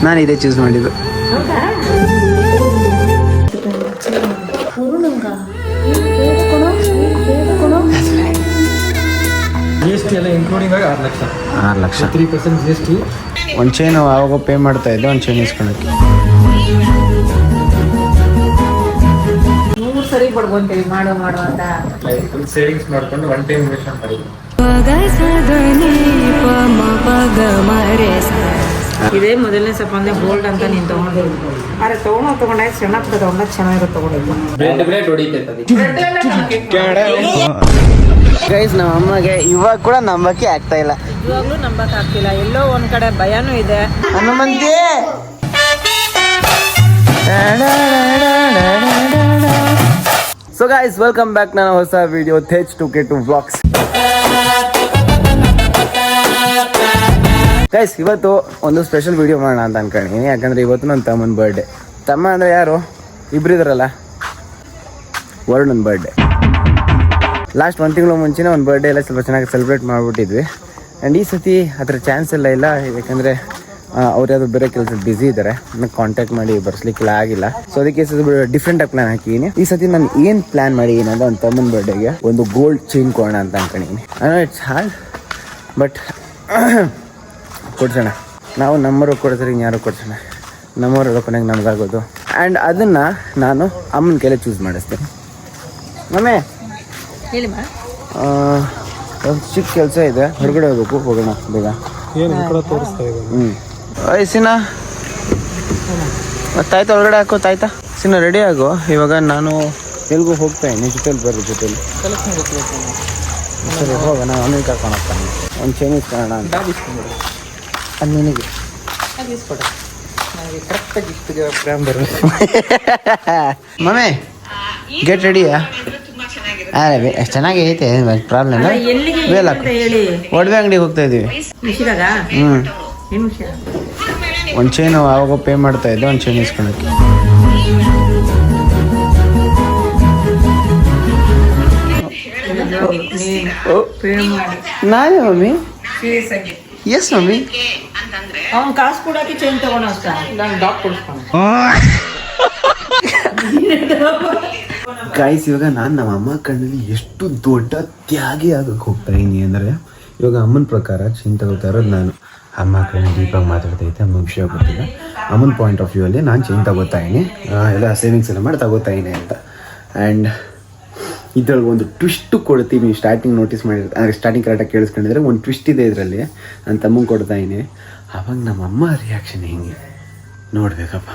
ನಾನು ಇದೇ ಚೂಸ್ ಮಾಡಿದ್ದು. GST ಎಲ್ಲ ಇನ್ಕ್ಲೂಡಿಂಗ್ ಆಗಿ 6 ಲಕ್ಷ. 6 ಲಕ್ಷ 3% GST. ಒಂದು ಚೈನು ಆವಾಗ ಪೇ ಮಾಡ್ತಾ ಇದ್ದೆ, ಒಂದು ಚೈನ್ ಇಸ್ಕೊಳಕ್ಕೆ. 3 ಸರಿ ಪಡ್ಕೊಂತೀವಿ ಮಾಡೋ ಅಂತ ಫುಲ್ ಸೇವಿಂಗ್ಸ್ ಮಾಡ್ಕೊಂಡು ಒನ್ ಟೈಮ್ ಇನ್ವೆಸ್ಟ್ಮೆಂಟ್ ಮಾಡಿದ್ವಿ. ಇದೇ ಮೊದಲನೇ ಸಪ ಅಂದ್ರೆ ಗೋಲ್ಡ್ ಅಂತ ನೀನು ತಗೊಂಡಿದ್ದು. ಅರೆ ತಗೊಂಡಾಗ ಸಣ್ಣ ಪುಟ್ಟ ತಗೊಂಡಾಗ ಚೆನ್ನಾಗಿರುತ್ತೆ ತಗೊಂಡಿದ್ದು. ಗೈಸ್, ನಮ್ಮ ಅಮ್ಮಗೆ ಇವಾಗ ಕೂಡ ನಂಬಕ್ಕೆ ಆಗ್ತಾ ಇಲ್ಲ. ಇವಾಗ್ಲೂ ನಂಬಕ್ ಆಗ್ತಿಲ್ಲ, ಎಲ್ಲೋ ಒಂದ್ ಕಡೆ ಭಯನೂ ಇದೆ. Hanumanthi so guys, welcome back ನನ್ನ ಹೊಸ video Tej 2K2 vlogs. Guys, ಇವತ್ತು ಒಂದು ಸ್ಪೆಷಲ್ ವಿಡಿಯೋ ಮಾಡೋಣ ಅಂತ ಅನ್ಕೊಂಡಿದ್ದೀನಿ. ಯಾಕಂದರೆ ಇವತ್ತು ನನ್ನ ತಮ್ಮನ ಬರ್ಡೇ. ತಮ್ಮ ಅಂದರೆ ಯಾರು? ಇಬ್ರು ಇದ್ರಲ್ಲ, ವರುಣನ ಬರ್ಡೇ. ಲಾಸ್ಟ್ 1 ತಿಂಗಳು ಮುಂಚೆನೇ ಒಂದು ಬರ್ಡೇ ಎಲ್ಲ ಸ್ವಲ್ಪ ಚೆನ್ನಾಗಿ ಸೆಲೆಬ್ರೇಟ್ ಮಾಡಿಬಿಟ್ಟಿದ್ವಿ. ಆ್ಯಂಡ್ ಈ ಸತಿ ಅದರ ಚಾನ್ಸ್ ಎಲ್ಲ ಇಲ್ಲ. ಯಾಕಂದರೆ ಅವ್ರು ಯಾವುದು ಬೇರೆ ಕೆಲಸದ ಬ್ಯುಸಿ ಇದ್ದಾರೆ, ನನಗೆ ಕಾಂಟ್ಯಾಕ್ಟ್ ಮಾಡಿ ಬರ್ಸ್ಲಿಕ್ಕೆಲ್ಲ ಆಗಿಲ್ಲ. ಸೊ ಅದಕ್ಕೆ ಡಿಫ್ರೆಂಟಾಗಿ ಪ್ಲಾನ್ ಹಾಕಿದ್ದೀನಿ. ಈ ಸತಿ ನಾನು ಏನು ಪ್ಲಾನ್ ಮಾಡಿದ್ದೀನಿ ಅಂದರೆ ಒಂದು ತಮ್ಮನ ಬರ್ಡೇಗೆ ಒಂದು ಗೋಲ್ಡ್ ಚೈನ್ ಕೊಡೋಣ ಅಂತ ಅನ್ಕೊಂಡಿದ್ದೀನಿ. ಇಟ್ಸ್ ಹಾರ್ಡ್, ಬಟ್ ಕೊಡ್ಸೋಣ. ನಾವು ನಮ್ಮವ್ರು ಕೊಡ್ತಾರೆ, ಇನ್ಯಾರು ಕೊಡ್ಸೋಣ. ನಮ್ಮವ್ರು ರೊಕ್ಕನಾಗ ನಮಗಾಗೋದು. ಆ್ಯಂಡ್ ಅದನ್ನು ನಾನು ಅಮ್ಮನ ಕೈಲೇ ಚೂಸ್ ಮಾಡಿಸ್ತೀನಿ. ಮಮ್ಮಿ, ಒಂದು ಚಿಕ್ಕ ಕೆಲಸ ಇದೆ, ಹೊರಗಡೆ ಹೋಗ್ಬೇಕು, ಹೋಗೋಣ ಬೇಗ. ಸಿನ ತಾಯ್ತಾ ಒಳಗಡೆ ಹಾಕೋ. ತಾಯ್ತಾ ಸಿನ ರೆಡಿ ಆಗೋ. ಇವಾಗ ನಾನು ಎಲ್ಗೂ ಹೋಗ್ತಾ ಇದ್ದೀನಿ, ಜೊತೆಲಿ ಬರ್ರಿ, ಜೊತೆಲಿ. ಸರಿ ಹೋಗೋಣ, ಅಮ್ಮನ ಕರ್ಕೊಂಡು ಹೋಗ್ತಾನೆ. ಒಂದು ಚೈನೀಸ್ ಕಾರಣ ಅಂತ ಅದು ನಿನಗೆ ಮಮ್ಮಿ ಗೆಟ್ ರೆಡಿಯಾ? ಅದೇ ಎಷ್ಟು ಚೆನ್ನಾಗಿ ಐತೆ, ಪ್ರಾಬ್ಲಮ್ ಇಲ್ಲ. ಒಡವೆ ಅಂಗಡಿಗೆ ಹೋಗ್ತಾ ಇದ್ದೀವಿ. ಒಂದು ಚೈನು ಆವಾಗ ಪೇ ಮಾಡ್ತಾ ಇದ್ದೆ, ಒಂದು ಚೈನ್ ಇಸ್ಕೊಳಕ್ಕೆ. ನಾನೇ ಮಮ್ಮಿ. S mummy. ಅವ್ನು ಕಾಸು ಕೊಡೋಕೆ ಚೈನ್ ತಗೊಂಡು ಅಷ್ಟೇ, ನಾನು ಡಾಕ್ ಕೊಡಿಸ್ಕೊಂಡು. ಗೈಸ್, ಇವಾಗ ನಾನು ನಮ್ಮ ಅಮ್ಮ ಕಣ್ಣಲ್ಲಿ ಎಷ್ಟು ದೊಡ್ಡ ತ್ಯಾಗಿ ಆಗಕ್ಕೆ ಹೋಗ್ತಾ ಇದ್ದೀನಿ ಅಂದರೆ, ಇವಾಗ ಅಮ್ಮನ ಪ್ರಕಾರ ಚೈನ್ ತಗೋತಾ ಇರೋದು ನಾನು. ಅಮ್ಮ ಕಣ್ಣು ದೀಪಾಗಿ ಮಾತಾಡ್ತೈತೆ, ಅಮ್ಮ ವಿಷಯ ಗೊತ್ತಿಲ್ಲ. ಅಮ್ಮನ ಪಾಯಿಂಟ್ ಆಫ್ ವ್ಯೂ ಅಲ್ಲಿ ನಾನು ಚೈನ್ ತಗೋತಾ ಇದ್ದೀನಿ, ಎಲ್ಲ ಸೇವಿಂಗ್ಸ್ ಎಲ್ಲ ಮಾಡಿ ತಗೋತಾ ಇದ್ದೀನಿ ಅಂತ. ಆ್ಯಂಡ್ ಇದ್ರೊಳಗೆ ಒಂದು ಟ್ವಿಸ್ಟು ಕೊಡ್ತೀವಿ. ನೀವು ಸ್ಟಾರ್ಟಿಂಗ್ ನೋಟಿಸ್ ಮಾಡಿದ್ರೆ, ಅಂದರೆ ಸ್ಟಾರ್ಟಿಂಗ್ ಕರೆಕ್ಟಾಗಿ ಕೇಳಿಸ್ಕೊಂಡಿದ್ರೆ ಒಂದು ಟ್ವಿಸ್ಟ್ ಇದೆ ಇದರಲ್ಲಿ. ನಾನು ತಮ್ಮಂಗೆ ಕೊಡ್ತಾ ಇದ್ದೀನಿ. ಆವಾಗ ನಮ್ಮಮ್ಮ ರಿಯಾಕ್ಷನ್ ಹೆಂಗೆ ನೋಡ್ಬೇಕಪ್ಪ,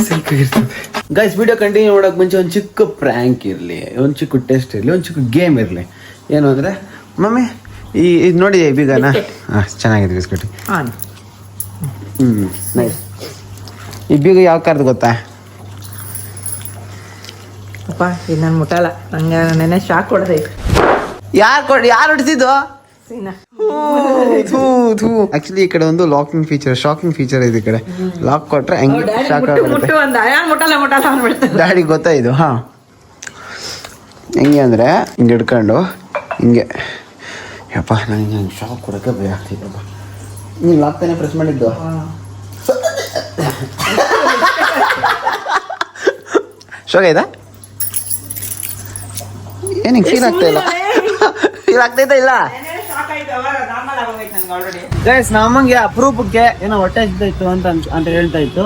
ಸಿಕ್ಕಾಗಿರ್ತದೆ. ಗೈಸ್, ವಿಡಿಯೋ ಕಂಟಿನ್ಯೂ ಮಾಡೋಕೆ ಮುಂಚೆ ಒಂದು ಚಿಕ್ಕ ಪ್ರ್ಯಾಂಕ್ ಇರಲಿ, ಒಂದು ಚಿಕ್ಕ ಟೆಸ್ಟ್ ಇರಲಿ, ಒಂದು ಚಿಕ್ಕ ಗೇಮ್ ಇರಲಿ. ಏನು ಅಂದರೆ, ಮಮ್ಮಿ ಇದು ನೋಡಿ ಬೀಗನಾ? ಹಾಂ, ಚೆನ್ನಾಗಿದೆ ಬಿಸ್ಕೆಟ್. ನೈಸ್. ಈ ಬೀಗ ಯಾವ ಕಾರ್ದು ಗೊತ್ತಾ? ಅಪ್ಪ ಇದು ನಾನು ಮುಟ್ಟಲ್ಲ, ನಂಗೆ ನೆನೆ ಶಾಕ್ ಹೊಡೆದೈತೆ. ಯಾರು ಹೊಡ್ತಿದ್ದು? ಆಕ್ಚುಲಿ ಈ ಕಡೆ ಒಂದು ಲಾಕಿಂಗ್ ಫೀಚರ್, ಶಾಕಿಂಗ್ ಫೀಚರ್ ಇದೆ. ಈ ಕಡೆ ಲಾಕ್ ಕೊಟ್ರೆ ಹಂಗೆ ಶಾಕ್ ಆಗುತ್ತೆ. ಡ್ಯಾಡಿ ಗೊತ್ತಾ ಇದು? ಹಾ, ಹೆಂಗೆ ಅಂದ್ರೆ ಹಿಂಗೆ ಹಿಡ್ಕೊಂಡು ಹಿಂಗೆ. ಯಪ್ಪ, ನನಗೆ ಹಂಗೆ ಶಾಕ್ ಕೊಡೋಕ್ಕೆ ಭಯ ಆಗ್ತಿದ್ದಪ್ಪ. ನೀನು ಲಾಕ್ ತಾನೇ ಪ್ರೆಸ್ ಮಾಡಿದ್ದು? ಶಾಕ್ ಆಯ್ತಾ? ಏನಿಗೆ ಫೀಲ್ ಆಗ್ತಾ ಇಲ್ಲ? ಫೀಲ್ ಆಗ್ತೈತಾ ಇಲ್ಲ? ಗೈಸ್, ನಮ್ಮಂಗೆ ಅಪರೂಪಕ್ಕೆ ಏನೋ ಹೊಟ್ಟೆ ಇತ್ತು ಅಂತ ಹೇಳ್ತಾ ಇತ್ತು.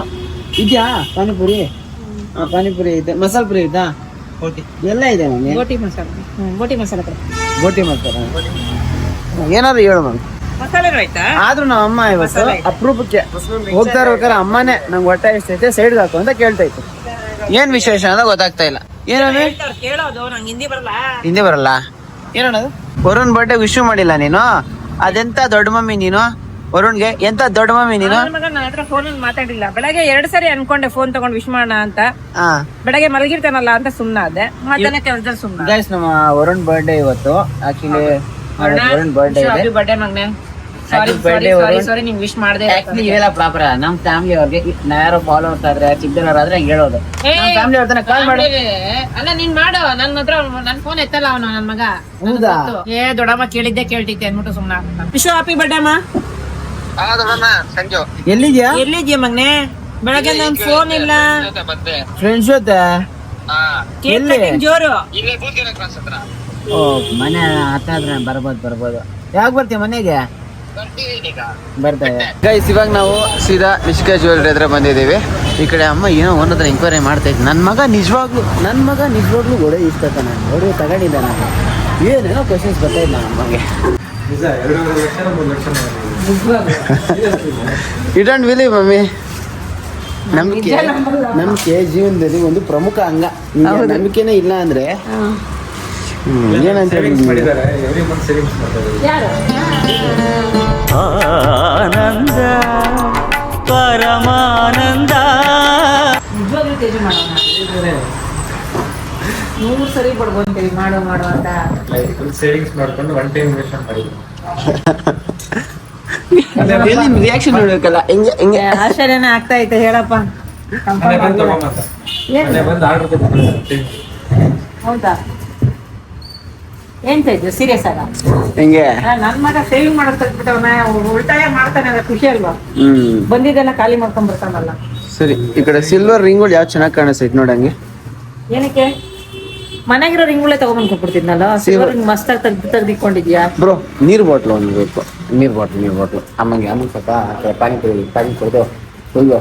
ಇದೆಯಾ ಪಾನಿಪುರಿ? ಪಾನಿಪುರಿ ಐತೆ, ಮಸಾಲ ಪುರಿ ಐತಾ? ಎಲ್ಲ ಇದೆ ನನಗೆ. ಗೋಟಿ ಮಸಾಲ. ಏನಾದ್ರು ಹೇಳು ಮ್ಯಾಮ್. ಮಸಾಲೆ ಆಯ್ತಾ? ಆದ್ರೂ ನಮ್ಮ ಅಮ್ಮ ಇವತ್ತು ಅಪರೂಪಕ್ಕೆ ಹೋಗ್ತಾ ಇರ್ಬೇಕಾದ್ರೆ ಅಮ್ಮನೇ ನಂಗೆ ಹೊಟ್ಟೆ ಎಷ್ಟೈತೆ ಸೈಡ್ಗೆ ಹಾಕು ಅಂತ ಕೇಳ್ತಾ ಇತ್ತು. ಏನ್ ವಿಶೇಷ ಅಂತ ಗೊತ್ತಾಗ್ತಾ ಇಲ್ಲ. ಏನದು? ಕೇಳೋದು ನಂಗೆ ಹಿಂದಿ ಬರಲ್ಲ. ಏನದು? ವರುಣ್ ಬರ್ಡೇ ವಿಶ್ ಮಾಡಿಲ್ಲ ನೀನು? ಅದೆಂತ ದೊಡ್ಡ ಮಮ್ಮಿ ನೀನು ವರುಣ್ಗೆ? ಎಂತ ದೊಡ್ಡ ಮಮ್ಮಿ ನೀನು? ನನ್ನ ಹತ್ರ ಫೋನಲ್ಲಿ ಮಾತಾಡಿಲ್ಲ. ಬೆಳಗ್ಗೆ 2 ಸರಿ ಅನ್ಕೊಂಡೆ ಫೋನ್ ತಗೊಂಡು ವಿಶ್ ಮಾಡೋಣ ಅಂತ. ಬೆಳಗ್ಗೆ ಮಲಗಿರ್ತಾನಲ್ಲ ಅಂತ ಸುಮ್ಮನಾದೆ. ಮಾತಾನೆ ಕೆಲಸದಲ್ಲಿ ಸುಮ್ಮನೆ. ಗೈಸ್, ನಮ್ಮ ವರುಣ್ ಬರ್ಡೇ ಇವತ್ತು. ಆಕ್ಚುಲಿ ವರುಣ್ ಬರ್ಡೇ ಇದೆ. ಬರ್ಡೇ ಮಗನೇ. ಸಾರಿ ನಿಂಗೆ ವಿಶ್ ಮಾಡಿದೆ. ಆಕ್ಚುಲಿ ಇವೆಲ್ಲ ಪ್ರಾಪರ್ ನಮ್ಮ ಫ್ಯಾಮಿಲಿ ಅವ್ರಿಗೆ. ಯಾರೋ ಫಾಲೋವರ್ಸ್ ಆದ್ರೆ ಚಿಕ್ಕದವರಾದ್ರೆ ಹೇಳೋದು. ಫ್ಯಾಮಿಲಿ ಅವ್ರನ್ನ ಕಾಲ್ ಮಾಡಿ. ಅಲ್ಲ ನೀನ್ ಮಾಡು, ನನ್ನ ಹತ್ರ ನನ್ ಫೋನ್ ಎತ್ತಲ್ಲ ಅವನು ನನ್ ಮಗ. ಹೌದಾ? ದೊಡ್ಡಮ್ಮ ಕೇಳಿದ್ದೆ ಕೇಳ್ತಿದ್ದೆ ಅನ್ಬಿಟ್ಟು ಸುಮ್ಮನೆ. ವಿಶ್ ಹ್ಯಾಪಿ ಬರ್ಡೇ ಅಮ್ಮ. ಎಲ್ಲಿದ್ಯಾ? ಎಲ್ಲಿದ್ಯಾ ಮಗ್ನೆ? ಬೆಳಗ್ಗೆ ನನ್ ಫೋನ್ ಇಲ್ಲ. ಫ್ರೆಂಡ್ಸ್ ಜೊತೆ ಎಲ್ಲಿ? ಜೋರು. ಓ ಮನೆ ಹತ್ತಾದ್ರೆ ಬರ್ಬೋದು. ಯಾವಾಗ ಬರ್ತೀಯ ಮನೆಗೆ? ಬರ್ತಾ ಇದೆ ಗೈಸ್. ಇವಾಗ ನಾವು ಸೀದಾ ನಿಷ್ಕಾ ಜ್ಯುವೆಲ್ಲರಿ ಹತ್ರ ಬಂದಿದ್ದೀವಿ. ಈ ಕಡೆ ಅಮ್ಮ ಏನೋ ಒಂದತ್ರ ಎಂಕ್ವೈರಿ ಮಾಡ್ತಾ ಇದ್ದೆ. ನನ್ನ ಮಗ ನಿಜವಾಗ್ಲೂ ಒಡೆ ಇಷ್ಟ ತಾನೆ ಒಡೆ ತಗೊಂಡಿದ್ದ. ನಾನು ಏನೇನೋ ಕ್ವಶನ್ಸ್ ಬರ್ತಾ ಇಲ್ಲ ನನ್ನ ಮಗ. ನಿಜ 2.5 lakh 3 lakh. You don't believe mummy. ನಂಬಿಕೆ ಜೀವನದಲ್ಲಿ ಒಂದು ಪ್ರಮುಖ ಅಂಗ. ನಂಬಿಕೆನೇ ಇಲ್ಲ ಅಂದ್ರೆ ಏನಂತ ಮಾಡಿದ್ದಾರೆ. ಎವ್ರಿ ಮಂತ್ ಸೇವಿಂಗ್ಸ್ ಮಾಡ್ತಾರೆ. ಯಾರು? ಆನಂದ ಪರಮಾನಂದ. ನಿಜವಾಗ್ಲೂ ತೇಜು ಮಾಡೋಣ. 100 ಸರಿ ಬಡ್ಕೊಂತೀವಿ ಮಾಡು ಅಂತ. ಫುಲ್ ಸೇವಿಂಗ್ಸ್ ಮಾಡ್ಕೊಂಡು ಒನ್ ಟೈಮ್ ಇನ್ವೆಸ್ಟ್ಮೆಂಟ್ ಮಾಡಿದ್ರು. ರಿಯಾಕ್ಷನ್ ನೋಡ್ಬೇಕಲ್ಲ. ಹೆಂಗೆ ಆಶ್ಚರ್ಯನೇ ಆಗ್ತಾ ಐತೆ ಹೇಳಪ್ಪ. ಮನೆ ಬಂದು ತಗೊಂಬಂದ. ಮನೆ ಬಂದು ಆರ್ಡರ್ ಕೊಟ್ಟು. ಹೌದಾ? ಏನ್ ತೇಜು ಸೀರಿಯಸ್ ಆಗ? ಹೆಂಗೆ ನನ್ ಮಗ ಸೇವಿಂಗ್ ಮಾಡೋದ್ ತೆಗ್ದ್ಬಿಟ್ಟವನ, ಉಳಿತಾಯ ಮಾಡ್ತಾನೆ ಅಂದ್ರೆ ಖುಷಿ ಅಲ್ವಾ? ಬಂದಿದ್ದೆಲ್ಲ ಖಾಲಿ ಮಾಡ್ಕೊಂಡ್ ಬರ್ತಾನಲ್ಲ. ಸರಿ, ಈ ಕಡೆ ಸಿಲ್ವರ್ ರಿಂಗ್ಗಳು ಯಾವ್ದು ಚೆನ್ನಾಗಿ ಕಾಣಿಸ್ತೈತೆ ನೋಡಂಗೆ. ಏನಕ್ಕೆ? ಮನೆಗಿರೋ ರಿಂಗುಗಳೇ ತಗೊಂಡ್ಬಂದ್ ಕೊಟ್ಬಿಡ್ತಿದ್ನಲ್ಲ. ಸಿಲ್ವರ್ ರಿಂಗ್ ಮಸ್ತಾಗಿ ತೆಗ್ದಿಕೊಂಡಿದ್ಯಾ? ಬ್ರೋ ನೀರ್ ಬಾಟ್ಲು ಒಂದು ಬೇಕು. ನೀರ್ ಬಾಟ್ಲು ಅಮ್ಮಂಗೆ ಸ್ವಲ್ಪ ಪಾನಿ ಕೊಡ್ದು ಫುಲ್ಲು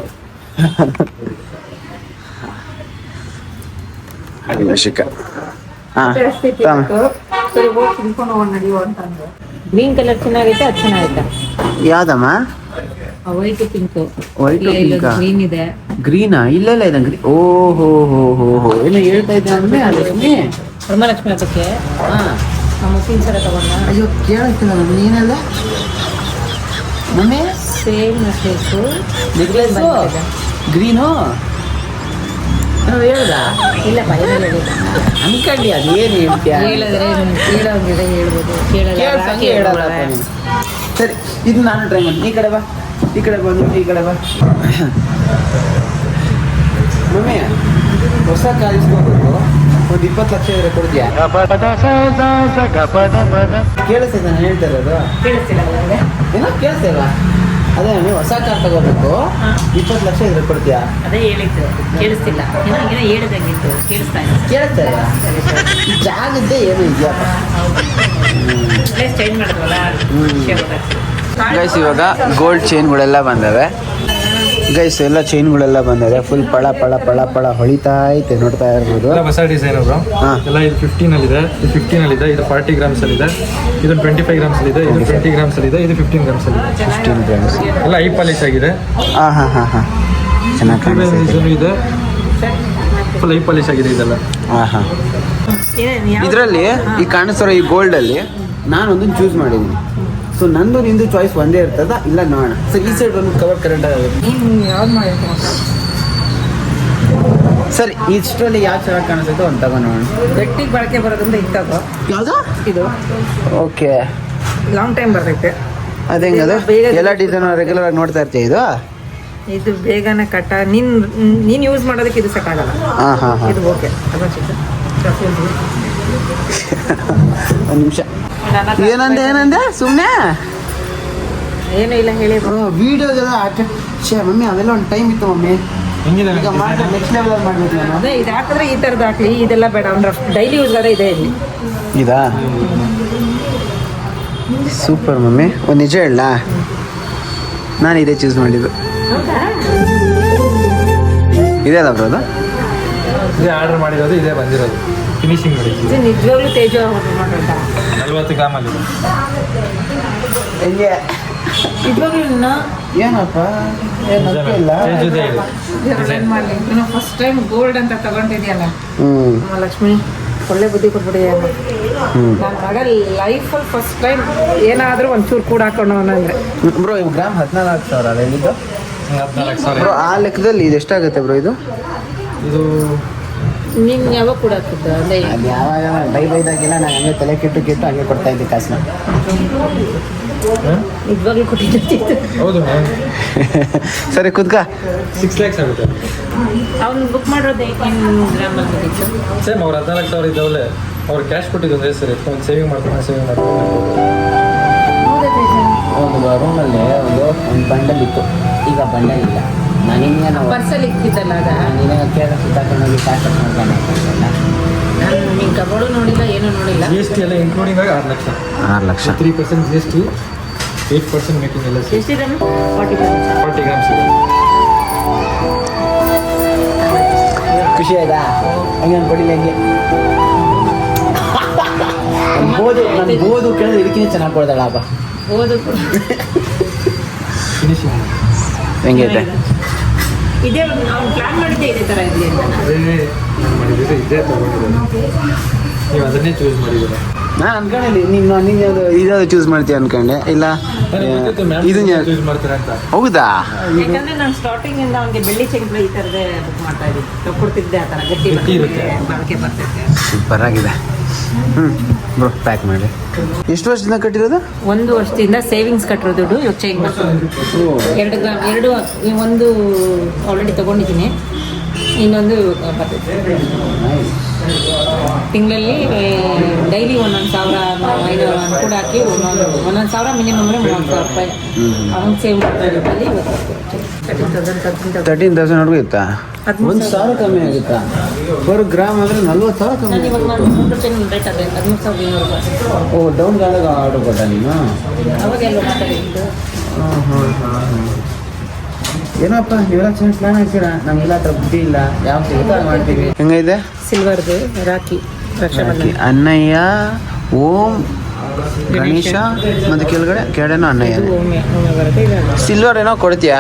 ಶಿಕ. ಸರಿ ಹೋಗಿ ತಿನ್ಕೊಂಡು ಹೋಗೋಣ ನಡಿಯೋ ಅಂತಂದ್ರೆ. ಗ್ರೀನ್ ಕಲರ್ ಚೆನ್ನಾಗೈತೆ, ಅದು ಚೆನ್ನಾಗೈತೆ. ಯಾವ್ದಮ್ಮ? White pink. ವೈಟ್ ಗ್ರೀನ್ ಇದೆ. ಗ್ರೀನಾ? ಇಲ್ಲ ಇದೆ ಗ್ರೀನ್. ಓಹೋ ಏನೋ ಹೇಳ್ತಾ ಇದ್ದೆ ಅಂದ್ರೆ ಲಕ್ಷ್ಮಿ. ವರಮಹಾಲಕ್ಷ್ಮಿ ಹಬ್ಬಕ್ಕೆ ನಮ್ಮ ಮುಸ್ಲಿಂ ಸರ ತಗೊಂಡ. ಅಯ್ಯೋ ಕೇಳಿಸ್ತಿಲ್ಲ ನಾನು. ಏನಲ್ಲ mummy? Same necklace. Necklace green ಹೇಳ್ದ? ಇಲ್ಲಪ್ಪ ಅನ್ಕಂಡಿ ಅದೇನು ಹೇಳ್ತೀಯ? ಹೇಳಿದ್ರೆ ಕೇಳೋಂಗಿದೆ ಹೇಳ್ಬೋದು, ಕೇಳಲ್ಲ. ಸರಿ, ಇದು ನಾನು ಟ್ರೈ ಮಾಡಿ. ಈ ಕಡೆ ಬಾ ಮಮ್ಮಿ. ಹೊಸ ಕಾಲಿಸ್ಕೋಬೇಕು. ಒಂದು 20 ಲಕ್ಷ ಇದ್ರೆ ಕೊಡ್ತೀಯಾ? ಕೇಳಿಸ್ತೈತೆ ನಾನು ಹೇಳ್ತಾ ಇರೋದು? ಕೇಳಿಸ್ತಿಲ್ಲ ನನಗೆ. ಏನೋ ಕೇಳಿಸ್ತಿಲ್ಲ. ಅದೇ ನೀವು ಹೊಸ ಕಾರ್ ತಗೋಬೇಕು, 20 ಲಕ್ಷ ಇದ್ರೆ ಕೊಡ್ತೀಯಾ? ಅದೇ ಹೇಳಿದ್ದು ಕೇಳಿಸ್ತಿಲ್ಲ. ಏನೋ ಹೇಳಿದಾಗಿತ್ತು, ಕೇಳಿಸ್ತಾ ಇಲ್ಲ. ಈ ಜಾಗದ್ದೇ ಏನು ಇದೆಯಪ್ಪ. ಪ್ಲೇಸ್ ಚೇಂಜ್ ಮಾಡಿದ್ವಲ್ಲ. ಗೈಸ್ ಇವಾಗ ಗೋಲ್ಡ್ ಚೈನ್ಗಳೆಲ್ಲ ಬಂದವೆ. ಫುಲ್ ಪಳ ಹೊಳಿತಾ ಐತೆ, ನೋಡ್ತಾ ಇರ್ಬೋದು. ಹೊಸ ಡಿಸೈನ್ ಬ್ರೋ. ಎಲ್ಲ ಇದು 15 ಅಲ್ಲಿದೆ, ಇದು 15 ಅಲ್ಲಿದೆ, ಇದು 40 ಗ್ರಾಮ್ಸ್ ಅಲ್ಲಿದೆ, ಇದು 25 ಗ್ರಾಮ್ಸ್ ಅಲ್ಲಿದೆ, ಇದು 20 ಗ್ರಾಮ್ಸ್ ಅಲ್ಲಿದೆ, ಇದು 15 ಗ್ರಾಮ್ಸ್ ಅಲ್ಲಿದೆ. 15 ಗ್ರಾಮ್ಸ್ ಎಲ್ಲ ಐ ಪಾಲಿಶ್ ಆಗಿದೆ. ಹಾಂ ಚೆನ್ನಾಗಿ ಇದೆ. ಫುಲ್ ಐ ಪಾಲಿಶ್ ಆಗಿದೆ ಇದೆಲ್ಲ. ಇದರಲ್ಲಿ ಈ ಕಾಣಿಸ್ತಿರೋ ಈ ಗೋಲ್ಡಲ್ಲಿ ನಾನೊಂದನ್ನು ಚೂಸ್ ಮಾಡಿದ್ದೀನಿ. ಸೊ ನಂದು ನಿಂದು ಚಾಯ್ಸ್ ಒಂದೇ ಇರ್ತದ ಇಲ್ಲ ನೋಡೋಣ. ಸರ್ ಈ ಸೈಡ್ ಒಂದು ಕವರ್ ಕರೆಂಟ್ ಸರ್ ಇಷ್ಟರಲ್ಲಿ ಯಾವ್ದು ಚೆನ್ನಾಗಿ ಕಾಣಿಸುತ್ತೋ ಒಂದು ತಗೋ ನೋಡೋಣ. ಗಟ್ಟಿಗೆ ಬಳಕೆ ಬರೋದ್ರಿಂದ ಇತ್ತದು. ಯಾವುದು ಇದು? ಓಕೆ, ಲಾಂಗ್ ಟೈಮ್ ಬರ್ತೈತೆ. ಅದೇ ಅದು ಎಲ್ಲ ಡಿಸೈನ್ ರೆಗ್ಯುಲರ್ ಆಗಿ ನೋಡ್ತಾ ಇರ್ತೀವಿ. ಇದು ಬೇಗನೆ ಕಟ್ಟ. ನೀನ್ ಯೂಸ್ ಮಾಡೋದಕ್ಕೆ ಇದು ಸೆಟ್ ಆಗಲ್ಲ. ಹಾಂ ಇದು ಓಕೆ. ಒಂದು ನಿಮಿಷ. ಏನಂದೆ ಸುಮ್ಮನೆ ಏನು ಇಲ್ಲ ಹೇಳಿ. ವಿಡಿಯೋದೆಲ್ಲ ಮಮ್ಮಿ ಅವೆಲ್ಲ ಒಂದು ಟೈಮ್ ಇತ್ತು ಮಮ್ಮಿ. ಈಗ ಮಾಡಿ ನೆಕ್ಸ್ಟ್ ಲೆವೆಲ್ ಮಾಡ್ಬೇಕು ನಾನು. ಅದೇ ಇದು ಹಾಕಿದ್ರೆ ಈ ಥರದ್ದು ಹಾಕ್ಲಿ, ಇದೆಲ್ಲ ಬೇಡ. ಅಂದ್ರೆ ಡೈಲಿ ಯೂಸ್ ಆದ್ರೆ ಇದೆ ಇಲ್ಲಿ. ಇದಾ ಸೂಪರ್ ಮಮ್ಮಿ. ಒಂದು ನಿಜ ಹೇಳ, ನಾನು ಇದೇ ಚೂಸ್ ಮಾಡಿದ್ದು. ಇದೇ ಅಲ್ಲ ಬ್ರೋ? ಅದು ಇದೇ ಆರ್ಡರ್ ಮಾಡಿರೋದು, ಇದೇ ಬಂದಿರೋದು. ಫಿನಿಶಿಂಗ್ ನೋಡಿ. ಇದು ನಿಜವಾಗ್ಲೂ ತೇಜು 40 ಗ್ರಾಮ್ ಅಲ್ಲಿ. ಹೆಂಗೆ ನಿಜವಾಗ್ಲೂ ಏನಪ್ಪ ಇಲ್ಲ. ಫಸ್ಟ್ ಟೈಮ್ ಗೋಲ್ಡ್ ಅಂತ ತಗೊಂಡಿದ್ಯಲ್ಲ ಲಕ್ಷ್ಮಿ, ಒಳ್ಳೆ ಬುದ್ಧಿ ಕೊಟ್ಬಿಟ್ಟಿದ್ಯಲ್ಲ. ನನ್ನ ಮಗ ಲೈಫಲ್ಲಿ ಫಸ್ಟ್ ಟೈಮ್ ಏನಾದರೂ ಒಂಚೂರು ಕೂಡ ಹಾಕೊಂಡು ಅಂದ್ರೆ ಬ್ರೋ ಇವು ಗ್ರಾಮ್ 14,000 ಅಲ್ಲ ಹೇಳಿದ್ದು? 14,000 ಬ್ರೋ ಆ ಲೆಕ್ಕದಲ್ಲಿ ಇದು ಎಷ್ಟಾಗುತ್ತೆ ಬ್ರೋ ಇದು? ನೀನು ಯಾವಾಗ ಕೂಡ ಹಾಕ್ತಿದ್ದ? ಅದು ಯಾವಾಗ ಬೈದಾಗೆಲ್ಲ ನಾನು ಹಂಗೆ ತಲೆ ಕೆಟ್ಟು ಹಂಗೆ ಕೊಡ್ತಾ ಇದ್ದೆ ಕಾಸನ್ನ. ನಿಜವಾಗ್ಲೂ ಕೊಟ್ಟಿದ್ದ. ಹೌದು. ಸರಿ ಕುದ್ಕ. 6 lakhs ಆಗುತ್ತೆ. ಅವ್ನು ಬುಕ್ ಮಾಡೋದು 18 ಗ್ರಾಮಲ್ಲಿ ಬಂದಿತ್ತು. ಸೇಮ್ ಅವ್ರು 14,000 ಇದ್ದಾವಲ್ಲೇ ಅವ್ರು ಕ್ಯಾಶ್ ಕೊಟ್ಟಿದ್ದು ಒಂದೇ ಸರಿ. ಒಂದು ಸೇವಿಂಗ್ ಮಾಡ್ಕೊಂಡು ಒಂದು ರೂಮಲ್ಲಿ ಒಂದು ಬಂಡಲ್ ಇತ್ತು, ಈಗ ಬಂಡಲ್ ಇಲ್ಲ. ನಾನು ಪರ್ಸಲ್ಲಿ ಇಕ್ಕಿದ್ದಲ್ಲ ಅದ ನೀನು ಕೇಳ ಸುತ್ತಾಕೊಂಡೋಗಿ ಕಾಸು ಮಾಡ್ಕೊಂಡು ನಾನು ನಿನ್ನ ಕಬೋರ್ಡು ನೋಡಿಲ್ಲ, ಏನೂ ನೋಡಿಲ್ಲ. GST ಎಲ್ಲ ಇನ್ಕ್ಲೂಡಿಂಗ್ ಆಗಿ 6 ಲಕ್ಷ. 6 ಲಕ್ಷ. 3% GST, 8% ಮೇಕಿಂಗ್ ಎಲ್ಲ ಸೇರಿ ಎಷ್ಟಿದೆ 40 ಗ್ರಾಮ್ಸ್ ಇದೆ. ಖುಷಿ ಆಯ್ತಾ? ಹಂಗೆ ಅನ್ಕೊಡಿಲ್ಲ ಹಂಗೆ ಬೋದು ಕೇಳಿದ್ರೆ ಇದಕ್ಕಿಂತ ಚೆನ್ನಾಗಿ ಕೊಡ್ತಾಳ ಹಬ್ಬ. ಓದು ಫಿನಿಶಿಂಗ್ ಹೆಂಗೈತೆ? ಇದೇ ಅವ್ನು ಪ್ಲಾನ್ ಮಾಡಿದ್ದೆ ಇದೇ ಥರ ಇರಲಿ ಅಂತ. ಅದೇ ನಾನು ಮಾಡಿದ್ರೆ ಇದೇ ತೊಗೊಂಡಿರೋದು, ನೀವು ಅದನ್ನೇ ಚೂಸ್ ಮಾಡಿದ್ದೀರ. ನಾನು ಅನ್ಕೊಂಡೆ ನೀನು ಇದಾದ್ರು ಚೂಸ್ ಮಾಡ್ತೀಯ ಅನ್ಕೊಂಡೆ. ಇಲ್ಲ ಇದನ್ನ ಚೂಸ್ ಮಾಡ್ತೀರಾ ಅಂತ. ಹೌದಾ? ಯಾಕಂದ್ರೆ ನಾನು ಸ್ಟಾರ್ಟಿಂಗಿಂದ ಅವ್ನಿಗೆ ಬೆಳ್ಳಿ ಚೆಂಕ್ಲು ಈ ಥರದೇ ಬುಕ್ ಮಾಡ್ತಾ ಇದ್ದೀನಿ, ತಗೊಡ್ತಿದ್ದೆ ಆ ಥರ ಗಟ್ಟಿ ಇರುತ್ತೆ. ಬಾಳಿಕೆ ಬರ್ತೈತೆ. ಸೂಪರ್ ಆಗಿದೆ. ಬ್ರೋ ಪ್ಯಾಕ್ ಮಾಡಿ. ಎಷ್ಟು ವರ್ಷದಿಂದ ಕಟ್ಟಿರೋದು? 1 ವರ್ಷದಿಂದ ಸೇವಿಂಗ್ಸ್ ಕಟ್ಟಿರೋ ದುಡ್ಡು ಇವಾಗ ಚೇಂಜ್ ಮಾಡ್ತೀನಿ. 2 ಗ್ರಾಮ್ ಒಂದು ಆಲ್ರೆಡಿ ತೊಗೊಂಡಿದ್ದೀನಿ, ಇನ್ನೊಂದು ಬರ್ತೈತೆ. ತಿಂಗಳಲ್ಲಿ ಡೈಲಿ 1,100 ಕೂಡ ಹಾಕಿ ಒಂದೊಂದು ಸಾವಿರ ಮಿನಿಮಮ್ 30,000 ರೂಪಾಯಿ ಅವ್ನು ಸೇವ್ ಮಾಡ್ತಾ ಇರೋದ್ರಲ್ಲಿ ಇವತ್ತು 13,000 ಇತ್ತಾ? 1,000 ಕಮ್ಮಿ ಆಗುತ್ತಾ? ಪರ್ ಗ್ರಾಮ್ ಅಂದರೆ 40,000 ಕಮ್ಮಿ. ನಾನು ಇವಾಗ ನಾನು 3% ರೇಟ್ ಅದೇ 13,200 ರೂಪಾಯಿ. ಓ ಡೌನ್ ಆದಾಗ ಆರ್ಡರ್ ಕೊಟ್ಟ ನೀನು? ಅವಾಗ ಎಲ್ಲ ಮಾತಾಡಿದ್ದು. ಏನಪ್ಪ ನೀವೆಲ್ಲ ಚೆನ್ನಾಗಿ ಪ್ಲಾನ್ ಹಾಕ್ತೀರಾ, ನಮಗೆಲ್ಲ ಆ ಥರ ಬುದ್ಧಿ ಇಲ್ಲ. ಯಾವ ಸಿಗುತ್ತಾ ಮಾಡ್ತೀವಿ. ಹೆಂಗೈತೆ? ಸಿಲ್ವರ್ದು ರಾಖಿ ರಕ್ಷಾಬಂಧನ. ಅಣ್ಣಯ್ಯ, ಓಂ ಗಣೇಶ ಮತ್ತು ಕೆಳಗಡೆನೂ ಅಣ್ಣಯ್ಯ. ಒಮ್ಮೆ ಬರುತ್ತೆ. ಇಲ್ಲ ಸಿಲ್ವರ್ ಏನೋ ಕೊಡ್ತೀಯಾ?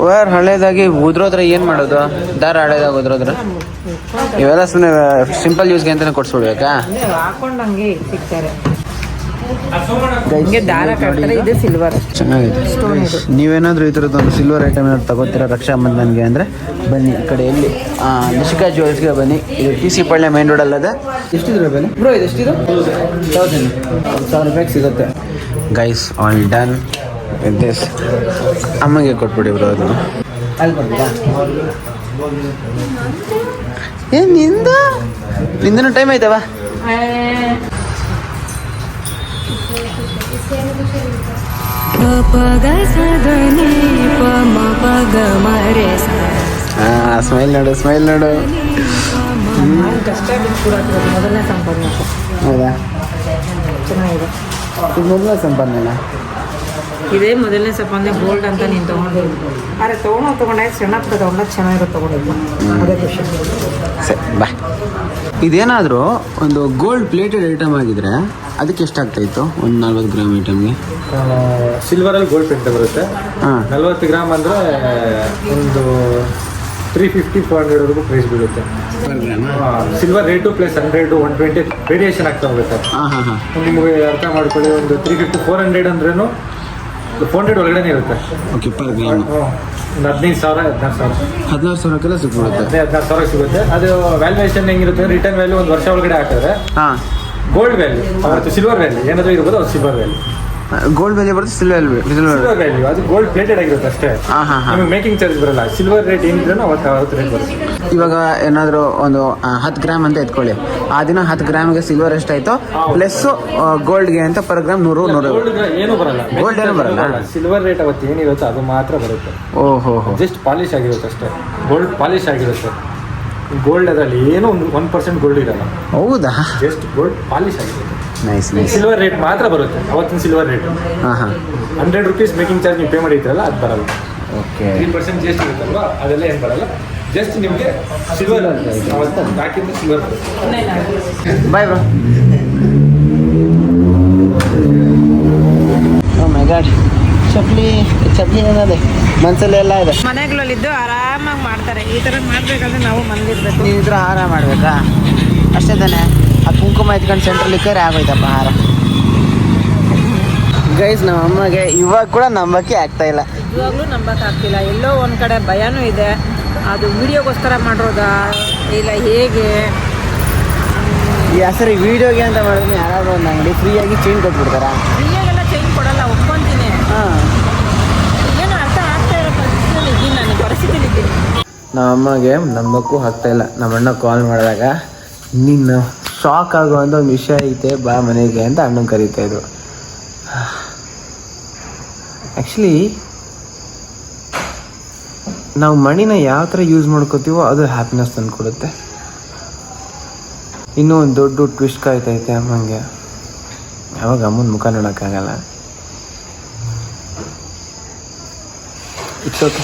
ವೈರ್ ಹಳೇದಾಗಿ ಉದ್ರೋದ್ರೆ ಏನು ಮಾಡೋದು? ದಾರ ಹಳೇದಾಗಿ ಉದ್ರೋದ್ರೆ ಇವೆಲ್ಲ ಸುಮ್ಮನೆ ಸಿಂಪಲ್ ಯೂಸ್ಗೆ ಅಂತಲೇ ಕೊಡ್ಸ್ಬಿಡ್ಬೇಕಾ? ಹಾಕೊಂಡಂಗೆ ಸಿಗ್ತಾರೆ, ಹಿಂಗೆ ದಾರ ಕಟ್ತಾರೆ. ಇದು ಸಿಲ್ವರ್ ಚೆನ್ನಾಗಿದೆ. ಸ್ಟೋನ್ ಇದು. ನೀವೇನಾದರೂ ಈ ಥರದ್ದು ಒಂದು ಸಿಲ್ವರ್ ಐಟಮ್ ಏನಾದ್ರು ತಗೋತೀರಾ ರಕ್ಷಾಬಂಧನ್ಗೆ ಅಂದರೆ ಬನ್ನಿ ಈ ಕಡೆ ಎಲ್ಲಿ ನಿಶಿಕಾ ಜ್ಯುವೆಲ್ಸ್ಗೆ ಬನ್ನಿ. ಇದು TC ಪಾಳ್ಯ ಮೇನ್ ರೋಡ್ ಅಲ್ಲದೆ. ಎಷ್ಟಿದ್ರು ಬೆಲೆ ಬ್ರೋ? ಇದು ಎಷ್ಟಿದು? 1,000 ರೂಪಾಯಿಗೆ ಸಿಗುತ್ತೆ. Guys all done with this. ಅಮ್ಮಗೆ ಕೊಟ್ಬಿಡಿ ಬ್ರೋ ಅದು. ಅಲ್ಲಿ ಕೊಡ್ತೀರಾ? ಏನು ನಿಂದನೂ ಟೈಮ್ ಆಯ್ತವ? ಸ್ಮೈಲ್ ನೋಡು, ಸ್ಮೈಲ್ ನೋಡು. ಕಷ್ಟ ಬಿಟ್ಟು ಮೊದಲನೇ ಸಂಪಾದನೆ. ಹೌದಾ? ಚೆನ್ನಾಗಿದೆ. ಇದು ಮೊದಲನೇ ಸಂಪಾದನೆ. ಇದೇ ಮೊದಲನೇ ಸಂಪಾದನೆ. ಗೋಲ್ಡ್ ಅಂತ ನೀನು ತೊಗೊಂಡಿದ್ದು, ಆದರೆ ತೊಗೊಂಡಾಗ ಸಣ್ಣ ಪುಟ್ಟ ತೊಗೊಂಡಾಗ ಚೆನ್ನಾಗಿರೋ ತೊಗೊಂಡಿದ್ದು, ಅದೇ ಖುಷಿ. ಸರಿ ಬಾ. ಇದೇನಾದರೂ ಒಂದು ಗೋಲ್ಡ್ ಪ್ಲೇಟೆಡ್ ಐಟಮ್ ಆಗಿದ್ರೆ ಅದಕ್ಕೆ ಎಷ್ಟಾಗ್ತಾಯಿತ್ತು? ಒಂದು 40 ಗ್ರಾಮ್ ಐಟಮ್ಗೆ. ಸಿಲ್ವರಲ್ಲಿ ಗೋಲ್ಡ್ ಪ್ರಿಂಟ್ ಬರುತ್ತೆ. ಹಾಂ, 40 ಗ್ರಾಮ್ ಅಂದರೆ ಒಂದು 350-400 ಪ್ರೈಸ್ ಬೀಳುತ್ತೆ. ಸಿಲ್ವರ್ ರೇಟು ಪ್ಲಸ್ 100, 120 ವೇರಿಯೇಷನ್ ಆಗ್ತಾ ಹೋಗುತ್ತೆ. ಹಾಂ ಹಾಂ ಹಾಂ. ನಿಮಗೆ ಅರ್ಥ ಮಾಡ್ಕೊಳ್ಳಿ, ಒಂದು 350-400 ಅಂದ್ರೂ 400 ಒಳಗಡೆ ಇರುತ್ತೆ. ಓಕೆ, ಪರ್ ಗ್ರಾಮ್ ಒಂದು 15,000, 16,000, 16,000ಕ್ಕೆಲ್ಲ ಸಿಕ್ಬಿಡುತ್ತೆ. 16,000 ಸಿಗುತ್ತೆ. ಅದು ವ್ಯಾಲ್ಯೂಯೇಷನ್ ಹೆಂಗಿರುತ್ತೆ? ರಿಟರ್ನ್ ವ್ಯಾಲ್ಯೂ 1 ವರ್ಷ ಒಳಗಡೆ ಹಾಕಿದ್ರೆ ಹಾಂ, ಗೋಲ್ಡ್ ವ್ಯಾಲ್ಯೂ ಮತ್ತು ಸಿಲ್ವರ್ ವ್ಯಾಲ್ಯೂ ಏನಾದರೂ ಇರ್ಬೋದು, ಅದು ಸಿಲ್ವರ್ ವ್ಯಾಲ್ಯೂ. ಗೋಲ್ಡ್ ಬೆಲೆ ಬರುತ್ತೆ, ಸಿಲ್ವರ್ ವ್ಯಾಲ್ಯೂ ಅದು ಗೋಲ್ಡ್ ಪ್ಲೇಟೆಡ್ ಆಗಿರುತ್ತೆ ಅಷ್ಟೇ. ಹಾಂ ಹಾಂ ಹಾಂ. ನಿಮಗೆ ಮೇಕಿಂಗ್ ಚಾರ್ಜ್ ಬರಲ್ಲ. ಸಿಲ್ವರ್ ರೇಟ್ ಏನಿದ್ರು ಅವತ್ತು ರೇಟ್ ಬರುತ್ತೆ. ಇವಾಗ ಏನಾದರೂ ಒಂದು 10 ಗ್ರಾಮ್ ಅಂತ ಎತ್ಕೊಳ್ಳಿ, ಆ ದಿನ 10 ಗ್ರಾಮ್ಗೆ ಸಿಲ್ವರ್ ಎಷ್ಟಾಯಿತು ಪ್ಲಸ್ಸು ಗೋಲ್ಡ್ಗೆ ಅಂತ ಪರ್ ಗ್ರಾಮ್ 100 ಏನು ಬರಲ್ಲ. ಗೋಲ್ಡ್ ಏನು ಬರಲ್ಲ. ಸಿಲ್ವರ್ ರೇಟ್ ಅವತ್ತು ಏನಿರುತ್ತೋ ಅದು ಮಾತ್ರ ಬರುತ್ತೆ. ಓಹೋ, ಜಸ್ಟ್ ಪಾಲಿಶ್ ಆಗಿರುತ್ತೆ ಅಷ್ಟೇ. ಗೋಲ್ಡ್ ಪಾಲಿಶ್ ಆಗಿರುತ್ತೆ. ಗೋಲ್ಡ್ ಅದರಲ್ಲಿ ಏನೋ ಒಂದು 1% ಗೋಲ್ಡ್ ಇರಲ್ಲ. ಹೌದಾ? ಜಸ್ಟ್ ಗೋಲ್ಡ್ ಪಾಲಿಶ್ ಆಗಿರುತ್ತೆ. Nice nice. ಸಿಲ್ವರ್ ರೇಟ್ ಮಾತ್ರ ಬರುತ್ತೆ ಅವತ್ತಿನ ಸಿಲ್ವರ್ ರೇಟ್. ಹಾಂ ಹಾಂ. 100 ರೂಪೀಸ್ ಮೇಕಿಂಗ್ ಚಾರ್ಜ್ ನೀವು ಪೇ ಮಾಡಿರ್ತೀರಲ್ಲ, ಅದು ಬರಲ್ಲ. ಓಕೆ. 3% GST ಇರುತ್ತಲ್ವಾ, ಅದೆಲ್ಲ ಏನು ಬರಲ್ಲ. ಜಸ್ಟ್ ನಿಮಗೆ ಸಿಲ್ವರ್ ಅವತ್ತು ಹಾಕಿದ್ರೆ ಸಿಲ್ವರ್ ಬರುತ್ತೆ. Bye bro. ಓ ಮೈ ಗಾಡ್, ಚಪ್ಲಿ ಏನದೆ ಮನಸ್ಸಲ್ಲಿ ಎಲ್ಲ ಇದೆ. ಮನೆಗಳಲ್ಲಿದ್ದು ಆರಾಮಾಗಿ ಮಾಡ್ತಾರೆ. ಈ ಥರ ಮಾಡಬೇಕಂದ್ರೆ ನಾವು ಮನೇಲಿರ್ಬೇಕು. ನೀವು ಇದ್ರೆ ಹಾರ ಮಾಡಬೇಕಾ? ಅಷ್ಟೇ ತಾನೆ. ಆ ಕುಂಕುಮ ಎತ್ಕೊಂಡು ಸೆಂಟ್ರಲ್ಲಿ ಇಕ್ಕರೆ ಆಗೋಯ್ತಪ್ಪ ಹಾರ. ಗೈಸ್, ನಮ್ಮ ಅಮ್ಮಗೆ ಇವಾಗ ಕೂಡ ನಂಬಕ್ಕೆ ಆಗ್ತಾ ಇಲ್ಲ. ಇವಾಗಲೂ ನಂಬಕ್ಕಾಗ್ತಿಲ್ಲ. ಎಲ್ಲೋ ಒಂದು ಕಡೆ ಭಯನೂ ಇದೆ. ಅದು ವಿಡಿಯೋಗೋಸ್ಕರ ಮಾಡಿರೋದಾ ಇಲ್ಲ ಹೇಗೆ? ಈ ಸರಿ ವೀಡಿಯೋಗೆ ಅಂತ ಮಾಡಿದ್ರೆ ಯಾರಾದರೂ ಒಂದು ಅಂಗಡಿ ಫ್ರೀಯಾಗಿ ಚೈನ್ ಕೊಟ್ಬಿಡ್ತಾರಾ? ಫ್ರೀಯಾಗೆಲ್ಲ ಚೇಂಜ್ ಕೊಡಲ್ಲ, ಒಪ್ಕೊತೀನಿ. ಹಾಂ, ಏನು ಅರ್ಥ ಆಗ್ತಾ ಇರೋ ಪರಿಸ್ಥಿತಿಯಲ್ಲಿ ಇದ್ದೀನಿ, ನಾನು ಪರಿಸ್ಥಿತಿಲಿ ಇದ್ದೀನಿ. ನಮ್ಮ ಅಮ್ಮಗೆ ನಂಬಕ್ಕೂ ಆಗ್ತಾ ಇಲ್ಲ. ನಮ್ಮ ಅಣ್ಣ ಕಾಲ್ ಮಾಡಿದಾಗ ನಿನ್ನ ಶಾಕ್ ಆಗುವಂಥ ಒಂದು ವಿಷಯ ಐತೆ, ಬಾ ಮನೆಗೆ ಅಂತ ಅಣ್ಣನ ಕರೀತಾ ಇದ್ರು. ಆ್ಯಕ್ಚುಲಿ ನಾವು ಮಣಿನ ಯಾವ ಥರ ಯೂಸ್ ಮಾಡ್ಕೋತೀವೋ ಅದು ಹ್ಯಾಪಿನೆಸ್ ತಂದುಕೊಡುತ್ತೆ. ಇನ್ನೂ ಒಂದು ದೊಡ್ಡ ಟ್ವಿಸ್ಟ್ ಕಾಯ್ತೈತೆ ಅಮ್ಮಂಗೆ. ಯಾವಾಗ ಅಮ್ಮನ ಮುಖ ನೋಡೋಕ್ಕಾಗಲ್ಲ. ಇಟ್ಸ್ ಓಕೆ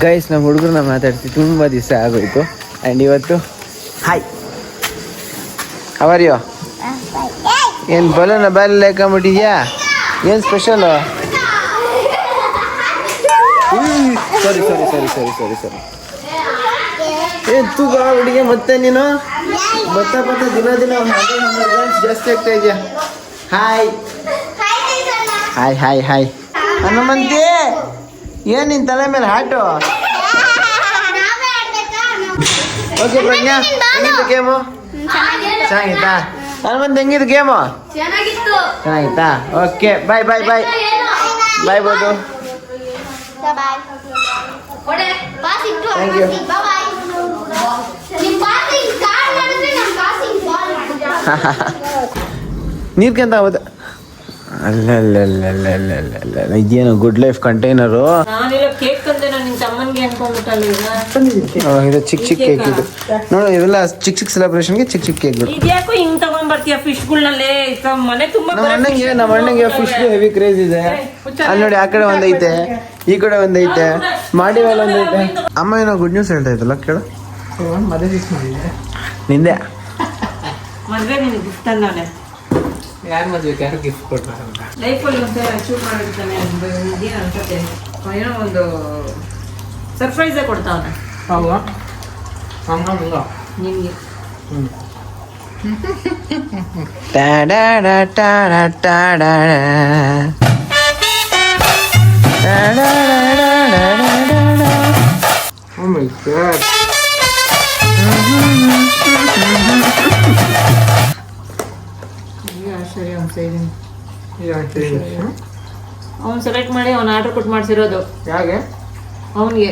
ಗೈಸ್, ನಮ್ಮ ಹುಡುಗರನ್ನ ಮಾತಾಡ್ಸಿ ತುಂಬ ದಿವಸ ಆಗೋಯ್ತು. ಆ್ಯಂಡ್ ಇವತ್ತು ಹಾಯ್ ಅವರ್ಯೋ ಏನು ಬಲೂನ ಬಾಲ್ ಹಾಕೊಂಬಿಟ್ಟಿದ್ಯಾ? ಏನು ಸ್ಪೆಷಲು? ಸರಿ ಸರಿ ಸರಿ ಸರಿ ಸರಿ ಸರಿ ಏನು ತೂಗ ಹುಡುಗಿ ಮತ್ತೆ ನೀನು ಬತ್ತ ದಿನ ಜಾಸ್ತಿ ಆಗ್ತಾ ಇದೆಯಾ? Hi hi hi hi Hanumanthi, ಏನು ನಿನ್ನ ತಲೆ ಮೇಲೆ ಹಾಟು? ಓಕೆ ಪ್ರಜ್ಞಾ, ಹೆಂಗಿತ್ತು ಗೇಮು? ಚೆನ್ನಾಗಿತ್ತಾ? ಹನುಮಂತ್ ಹೆಂಗಿತ್ತು ಗೇಮು? ಚೆನ್ನಾಗಿತ್ತಾ? ಓಕೆ ಬಾಯ್ ಬಾಯ್ ಬಾಯ್ ಬಾಯ್ ಬೋದು. Thank you. ನೀರ್ಕೆಂತ ಹೋದ ಅಲ್ಲ ಇದೇನು ಗುಡ್ ಲೈಫ್ ಕಂಟೈನರು. ಇದು ಚಿಕ್ಕ ಚಿಕ್ಕ ಕೇಕ್ ಇದು ನೋಡು. ಇವೆಲ್ಲ ಚಿಕ್ಕ ಚಿಕ್ಕ ಸೆಲೆಬ್ರೇಷನ್ಗೆ ಚಿಕ್ಕ ಚಿಕ್ಕ ಕೇಕ್ಗಳು. ನಮ್ಮ ಅಣ್ಣಂಗೆ ಫಿಶ್ ಹೆವಿ ಕ್ರೇಜ್ ಇದೆ. ಅಲ್ಲಿ ನೋಡಿ, ಆ ಕಡೆ ಒಂದೈತೆ, ಈ ಕಡೆ ಒಂದೈತೆ, ಮಾಡಿ ಮೇಲೆ ಒಂದೈತೆ. ಅಮ್ಮ ಏನೋ ಗುಡ್ ನ್ಯೂಸ್ ಹೇಳ್ತಾ ಇದ್ದಲ್ಲ, ಕೇಳು. ನಿಂದೆ ಯಾರು ಮದುವೆಗೆ ಯಾರು ಗಿಫ್ಟ್ ಕೊಟ್ಟ ಲೈಫಲ್ಲಿ ಒಂದ್ಸಲ ಅಚೀವ್ ಮಾಡಿರ್ತಾನೆ ಅನ್ಸುತ್ತೆ. ಏನೋ ಒಂದು ಸರ್ಪ್ರೈಸೇ ಕೊಡ್ತಾವನೆ. ಹೌದಾ? ನಿಮಗೆ ಅವ್ನು ಸೆಲೆಕ್ಟ್ ಮಾಡಿ ಅವ್ನು ಆರ್ಡರ್ ಕೊಟ್ಟು ಮಾಡಿಸಿರೋದು. ಯಾಕೆ? ಅವನಿಗೆ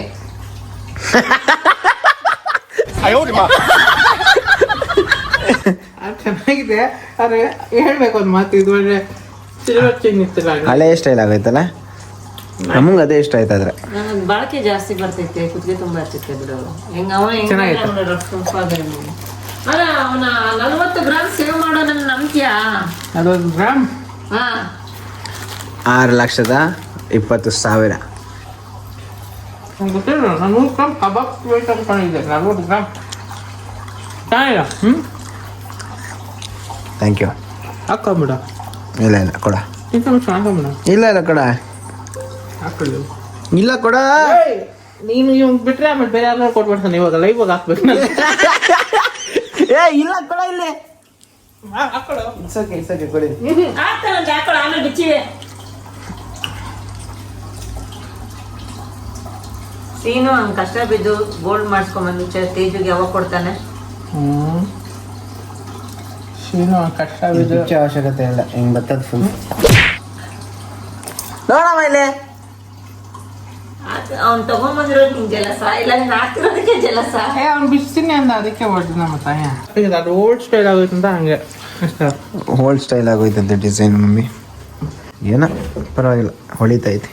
ಚೆನ್ನಾಗಿದೆ. ಆದ್ರೆ ಹೇಳ್ಬೇಕು ಒಂದು ಮಾತು, ಇದು ಒಳ್ಳೆ ಸಿಲ್ವರ್ ಚೈನ್ ಇತ್ತಲ್ಲ, ಹಳೆ ಸ್ಟೈಲ್ ಆಗೈತಲ್ಲ, ನಮಗೆ ಅದೇ ಇಷ್ಟ ಆಯ್ತು. ಆದ್ರೆ ನನಗೆ ಬಳಕೆ ಜಾಸ್ತಿ ಬರ್ತೈತೆ, ಕುತ್ತಿಗೆ ತುಂಬ ಇರ್ತೈತೆ ಬಿಡು. ಹೆಂಗ ಅವನ ಅಲ್ಲ, ಅವನ 40 ಗ್ರಾಮ್ ಸೇವ್ ಮಾಡೋ ನನ್ನ ನಂಬಿಕೆಯಾ? ಅದೊಂದು ಗ್ರಾಮ್ ಹಾ 6,20,000. ಗೊತ್ತಿಲ್ಲ, ನಾನು 100 ಗ್ರಾಮ್ ಕಬಾಬ್ ವೇಟ್ ಅನ್ಕೊಂಡಿದ್ದೆ. 40 ಗ್ರಾಮ್ ಚೆನ್ನಾಗಿಲ್ಲ. Thank you. ಹಾಕೊಂಬಿಡ. ಇಲ್ಲ ಇಲ್ಲ ಕೊಡ. ಹಾಕೊಂಬಿಡ. ಇಲ್ಲ ಇಲ್ಲ ಕೊಡ. ಹಾಕೊಳ್ಳಿ. ಇಲ್ಲ ಕೊಡ. ನೀನು ಇವ್ ಬಿಟ್ರೆ ಆಮೇಲೆ ಬೇರೆ ಯಾರು ಕೊಟ್ಬಿಡ್ತಾನೆ. ಇವಾಗ ಲೈವ್ ಹಾಕ್ಬೇಕು. ಏ ಇಲ್ಲ ಕೊಡ, ಇಲ್ಲಿ ಹಾಕೊಳ್ಳೋ. ಸರಿ ಕೊಡಿ. ಆಗ್ತಾನಂತೆ, ಹಾಕೊಳ್ಳೋ, ಆಮೇಲೆ ಬಿಚ್ಚಿವೆ. ಸೀನು ಅವ್ನು ಕಷ್ಟ ಬಿದ್ದು ಗೋಲ್ಡ್ ಮಾಡಿಸ್ಕೊಂಬಂದು ತೇಜುಗೆ ಯಾವಾಗ ಕೊಡ್ತಾನೆ? ಶೀನು ಕಷ್ಟ ಬಿದ್ದು ಅವಶ್ಯಕತೆ ಇಲ್ಲ, ಹಿಂಗೆ ಬರ್ತದ ಫುಲ್. ನೋಡಮ್ಮ ಇಲ್ಲಿ ಅವ್ನು ತಗೊಂಬಂದಿರೋದು ನಿಂಗೆ ಜಲಸ ಇಲ್ಲ, ನೀನು ಹಾಕ್ತಿರೋದಕ್ಕೆ ಜಲಸ. ಅವ್ನು ಬಿಡ್ತೀನಿ ಅಂದ, ಅದಕ್ಕೆ ಹೊಡೆದ ನಮ್ಮ ತಾಯ. ಅದು ಓಲ್ಡ್ ಸ್ಟೈಲ್ ಆಗೋಯ್ತು ಅಂತ ಹಂಗೆ. ಓಲ್ಡ್ ಸ್ಟೈಲ್ ಆಗೋಯ್ತಂತೆ ಡಿಸೈನ್ ಮಮ್ಮಿ. ಏನೋ ಪರವಾಗಿಲ್ಲ, ಹೊಳಿತೈತಿ,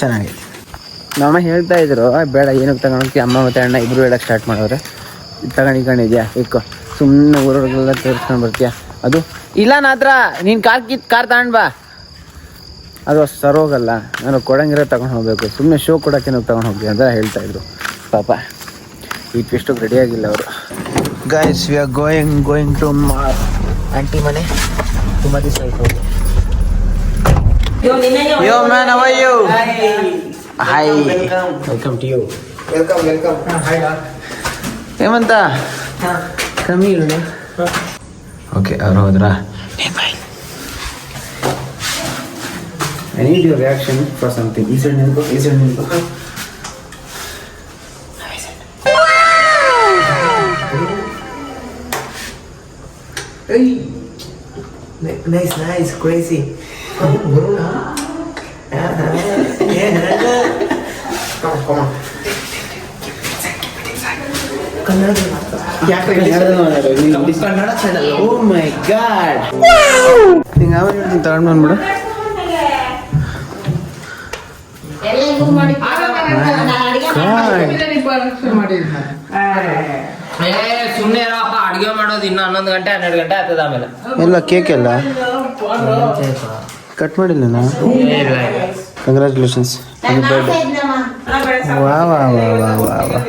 ಚೆನ್ನಾಗೈತಿ. ನಮ್ಮ ಹೇಳ್ತಾ ಇದ್ರು ಬೇಡ ಏನಕ್ಕೆ ತಗೊಂಡೋಗ್ತಿ, ಅಮ್ಮ ಮತ್ತು ಅಣ್ಣ ಇಬ್ಬರು ಹೇಳಕ್ಕೆ ಸ್ಟಾರ್ಟ್ ಮಾಡೋರೆ. ತಗೊಂಡಿದ್ಯಾ ಇಕ್ಕೋ, ಸುಮ್ಮನೆ ಊರವ್ರಿಗೆಲ್ಲ ತೋರಿಸ್ಕೊಂಡು ಬರ್ತೀಯಾ? ಅದು ಇಲ್ಲ ನಾತ್ರ ನೀನು ಕಾರ್ ತಗೊಂಡು ಬಾ, ಅದು ಅಷ್ಟು ಸರೋಗಲ್ಲ, ನಾನು ಕೊಡಂಗಿರೋ ತಗೊಂಡು ಹೋಗಬೇಕು, ಸುಮ್ಮನೆ ಶೋ ಕೊಡೋಕ್ಕೇನೋ ತಗೊಂಡು ಹೋಗ್ತೀವಿ ಅಂತ ಹೇಳ್ತಾಯಿದ್ರು. ಪಾಪ ಈ ಟ್ವಿಸ್ಟಿಗೆ ರೆಡಿಯಾಗಿಲ್ಲ ಅವರು. Guys we are going to aunty ಮನೆ. ತುಂಬ ದಿವಸ ಆಯ್ತು. Yo man, how are you? Hi, welcome to you. Welcome. Hemanth ಕಮ್ಮಿ ಇರೋಣ. ಓಕೆ, ಅವ್ರು ಹೋದ್ರಾ? I need your reaction for something. Is it Nilko? Hey! Nice, crazy. Come on. Kannada channel. Oh my god. ನಿಂಗೆ ಯಾವ ಹೇಳ್ತೀನಿ ತಗೊಂಡು ಬಂದ್ಬಿಡು. ಸುಮ್ಮನೆ ಅಡುಗೆ ಮಾಡೋದು ಇನ್ನು 11 ಗಂಟೆ 12 ಗಂಟೆ ಆಗ್ತದೆ ಆಮೇಲೆ ಎಲ್ಲ ಕೇಕ್ ಎಲ್ಲ ಕಟ್ ಮಾಡಿಲ್ಲ ನಾ ಕಂಗ್ರ್ಯಾಚುಲೇಷನ್ಸ್ ವಾ ವಾ ವಾ ವಾ ವಾ ವಾ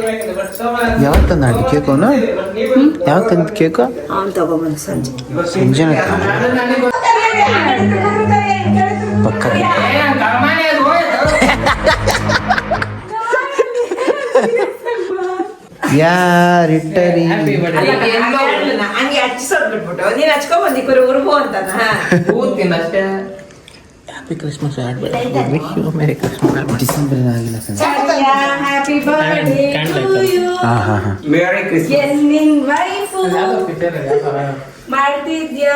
ಯಾವಾಗ ತಂದ ಆಡಿ ಕೇಕು ಅವನು ಯಾವಾಗ ತಂದ ಕೇಕು ಸಂಜೆನ ಪಕ್ಕ ಯಾರಿಟ್ಟರಿ ಹಂಗೆ ಹಚ್ಚಿಸೋದ್ ಬಿಟ್ಬಿಟ್ಟು ನೀನ್ ಹಚ್ಕೊಂಡ್ ಬಂದಿ ಉರ್ಗು ಅಂತಾನ ಅಷ್ಟೇ ಹ್ಯಾಪಿ ಕ್ರಿಸ್ಮಸ್ ಆಡ್ಬೇಡ ಮೇರಿ ಕ್ರಿಸ್ಮಸ್ ಡಿಸೆಂಬರ್ ಆಗಿಲ್ಲ sir happy birthday to you ಹಾಂ ಹಾಂ ಹಾಂ ಮೇರಿ ಕ್ರಿಸ್ಮಸ್ ನಿನ್ ವೈಫು ಮಾಡ್ತಿದ್ಯಲ್ಲ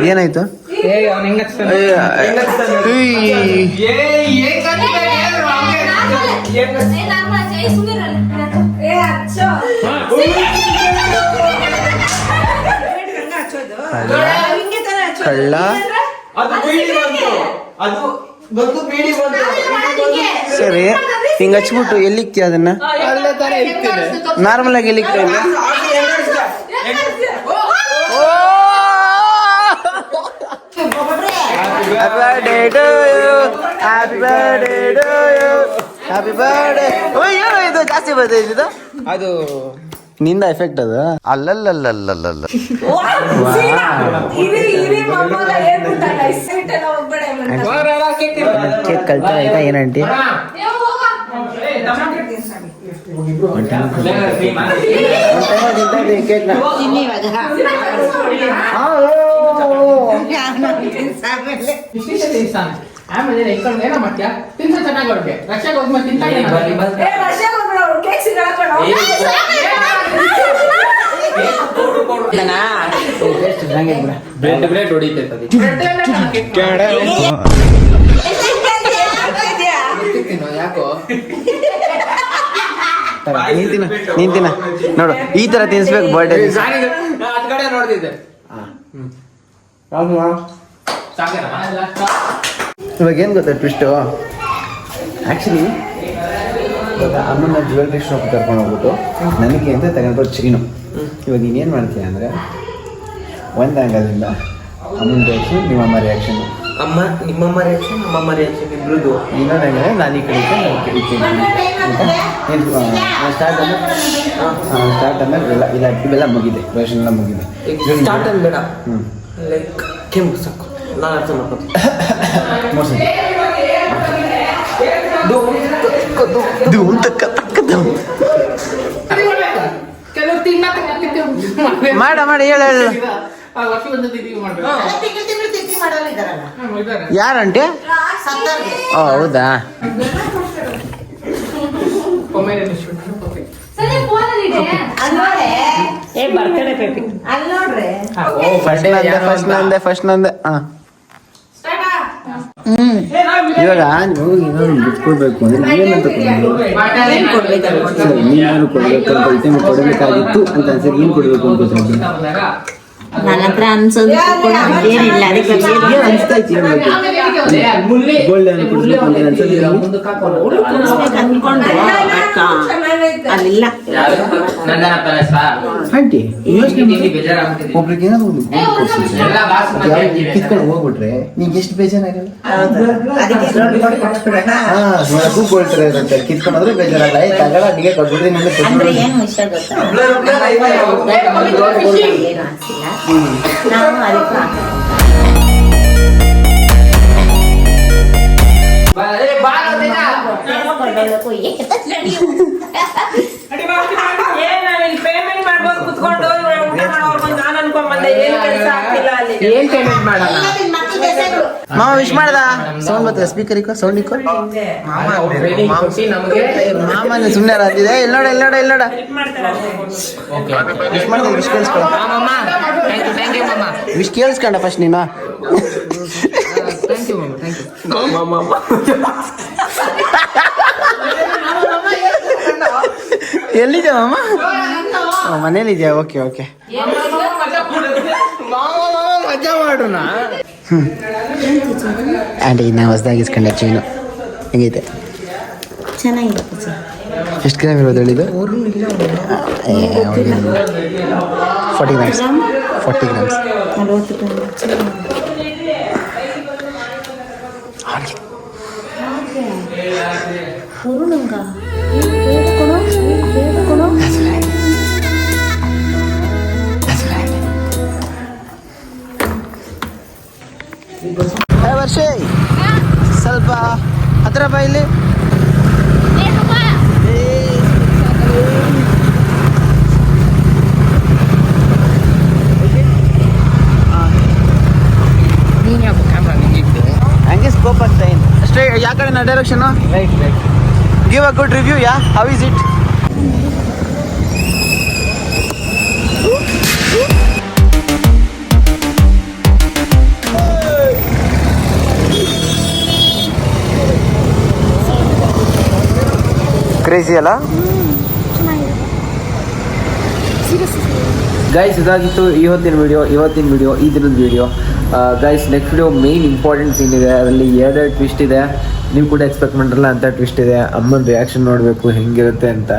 ಏನಾಯ್ತು ಕಳ್ಳ ಸರಿ ಹಿಂಗ ಹಚ್ಬಿಟ್ಟು ಎಲ್ಲಿಕ್ತಿ ಅದನ್ನ ನಾರ್ಮಲ್ ಆಗಿ ಎಲ್ಲಿಕ್ತಿ ಹ್ಯಾಪಿ ಬರ್ಡೇ ಏನೋ ಇದು ಜಾಸ್ತಿ ಬರ್ತೈತಿ ಅದು ನಿಂದ ಎಫೆಕ್ಟ್ ಅದು ಅಲ್ಲಲ್ಲಲ್ಲಲ್ಲಲ್ಲ ಕೇಕ್ ಕಳ್ತಾ ಆಯ್ತಾ ಏನಂಟಿ ಕೇಕ್ನ ಆಮೇಲೆ ಏನೋ ಮಾಡ್ತೀಯ ತಿಂತ ಚೆನ್ನಾಗಿ ಹೊರಗೆ ರಷ್ಯಾಗ ಹೋದ್ಮೇಲೆ ತಿಂತ ಬ್ರೆಡ್ ಹೊಡಿತೈತೆ ಯಾಕೋ ನಿಂತಿನ ನೋಡು ಈ ತರ ತಿನ್ಸ್ಬೇಕು ಬರ್ಡೇ ಅದ್ ಕಡೆ ನೋಡ್ತಿದ್ದೆ ಇವಾಗ ಏನು ಗೊತ್ತಾ ಟ್ವಿಸ್ಟು ಆ್ಯಕ್ಚುಲಿ ಅಮ್ಮನ ಜ್ಯುವೆಲ್ರಿ ಶಾಪ್ ಕರ್ಕೊಂಡು ಹೋಗ್ಬಿಟ್ಟು ನನಗೆ ಅಂತ ತಗೊಂಡ್ಬರೋ ಚೀನು ಇವಾಗ ನೀನೇನು ಮಾಡ್ತೀಯ ಅಂದರೆ ಒಂದು ಆ್ಯಂಗಲಿಂದ ಅಮ್ಮನ ರಿಯಾಕ್ಷನ್ ನಿಮ್ಮಮ್ಮ ರಿಯಾಕ್ಷನ್ ನಿಮ್ಮಮ್ಮ ರಿಯಾಕ್ಷನ್ ಇಬ್ರದ್ದು ಇನ್ನೊಂದು ಆ್ಯಂಗಲ್ ನಾನು ಈ ಕಡೆ ಸ್ಟಾರ್ಟ್ ಆದ್ಮೇಲೆ ಇಲ್ಲ ಇವೆಲ್ಲ ಮುಗಿದೆ ರೇಷನ್ ಎಲ್ಲ ಮುಗಿದೆ ಸ್ಟಾರ್ಟ್ ಬೇಡ ಹ್ಞೂ ಲೈಕ್ ಕೆಂಪು ಸಾಕು ನಾನು ಅರ್ಥ ಮಾಡ್ಕೊತೀನಿ ಮಾಡ ಮಾಡಿ ಹೇಳ ಯಾರಂಟಿ ಹೌದಾ ಫಸ್ಟ್ ನಂದೆ ಇವಾಗ ಬಿಟ್ಕೊಡ್ಬೇಕು ಅಂದ್ರೆ ಏನಂತ ನೀನು ಕೊಡಬೇಕಾಗಿತ್ತು ಅಂತ ಅನ್ಸರಿ ಏನ್ ಕೊಡ್ಬೇಕು ಅಂತ ನನ್ನ ಹತ್ರ ಅನ್ಸೋದು ಕೂಡ ಏನಿಲ್ಲ ಅದಕ್ಕೆ ಗೋಲ್ಡ್ ಕೊಡ್ಬೇಕು ಅಂತ ಅನ್ಸೋದಿಲ್ಲ ಅನ್ಕೊಂಡೆ ಅಲ್ಲಿಲ್ಲ ಆಂಟಿ ಒಬ್ರಿಗೆ ಏನಾದ್ರು ಕಿತ್ಕೊಂಡು ಹೋಗ್ಬಿಟ್ರೆ ನಿಂಗೆ ಎಷ್ಟು ಬೇಜಾರಾಗಲ್ಲ ಕೊಳ್ತಾರೆ ಕಿತ್ಕೊಂಡ್ರೆ ಬೇಜಾರಾಗಲ್ಲ ತಗಡ ಅಡಿಗೆ ಕೊಟ್ಬಿಟ್ರೆ ನಿಮಗೆ ಅಂದ್ರೆ ಏನು ವಿಷಯ ಗೊತ್ತಾ ಏನು ಅನ್ಸಿಲ್ಲ ನಾವು ಅದಕ್ಕೆ ಪೇಮೆಂಟ್ ಮಾಡ್ಬೋದು ಕುತ್ಕೊಂಡು ಊಟ ಮಾಡೋರು ಬಂದು ನಾನು ಅನ್ಕೊಂಡ್ಬಂದೆ ಏನು ಕೆಲಸ ಆಗ್ತಿಲ್ಲ ಅಲ್ಲಿ ಏನ್ ಪೇಮೆಂಟ್ ಮಾಡಲ್ಲ ಮಾವ ವಿಶ್ ಮಾಡ್ದ ಸೌಂಡ್ ಬರ್ತದೆ ಸ್ಪೀಕರ್ ಇಕ್ಕೋ ಸೌಂಡ್ ಇಕ್ಕೋ ನಮಗೆ ಮಾಮನ ಸುಮ್ಮನೆ ಅಂತಿದೆ ಎಲ್ಲೋಡ ವಿಶ್ ಮಾಡ್ದೆ ವಿಶ್ ಕೇಳಿಸ್ಕೊಳ ಥ್ಯಾಂಕ್ ಯು ಮಮ್ಮ ವಿಶ್ ಕೇಳಿಸ್ಕೊಂಡ ಫಸ್ಟ್ ನೀನು ಥ್ಯಾಂಕ್ ಯು ಮಮ್ಮ ಎಲ್ಲಿದ್ಯಾ ಮಾಮ ಮನೇಲಿದ್ಯಾ ಓಕೆ ಮಾಡ್ರನಾ ಆಂಟಿ ನಾ ಹೊಸದಾಗಿ ಇಸ್ಕೊಂಡೆ ಚೀನು ಹೆಂಗೈತೆ ಚೆನ್ನಾಗಿದೆ ಪೂಜೆ. ಎಷ್ಟು ಗ್ರಾಮ್ ಇರೋದು ಹೇಳಿದ್ದು 40 ಗ್ರಾಮ್ಸ್ 40 ಗ್ರಾಮ್ಸ್ 40 ಗ್ರಾಮ್ ಹುರುನಂಗ ವರ್ಷ ಸ್ವಲ್ಪ ಹತ್ರ ಬಾ ಇಲ್ಲಿ ಹಂಗೆ ಸ್ಕೋಪ್ ಆಗ್ತಾ ಏನು ಅಷ್ಟೇ ಯಾವ ಕಡೆ ನಾ direction right give a good review yeah how is it crazy ಅಲ್ಲ ಗೈಸ್ ಇದಾಗಿತ್ತು ಇವತ್ತಿನ ವಿಡಿಯೋ ಈ ದಿನದ video guys next video main important scene ಇದೆ ಅದರಲ್ಲಿ ಎರಡು ಟ್ವಿಸ್ಟ್ ಇದೆ ನೀವು ಕೂಡ ಎಕ್ಸ್ಪೆಕ್ಟ್ ಮಾಡಿರಲ್ಲ ಅಂತ ಟ್ವಿಸ್ಟ್ ಇದೆ ಅಮ್ಮನ ರಿಯಾಕ್ಷನ್ ನೋಡಬೇಕು ಹೆಂಗಿರುತ್ತೆ ಅಂತ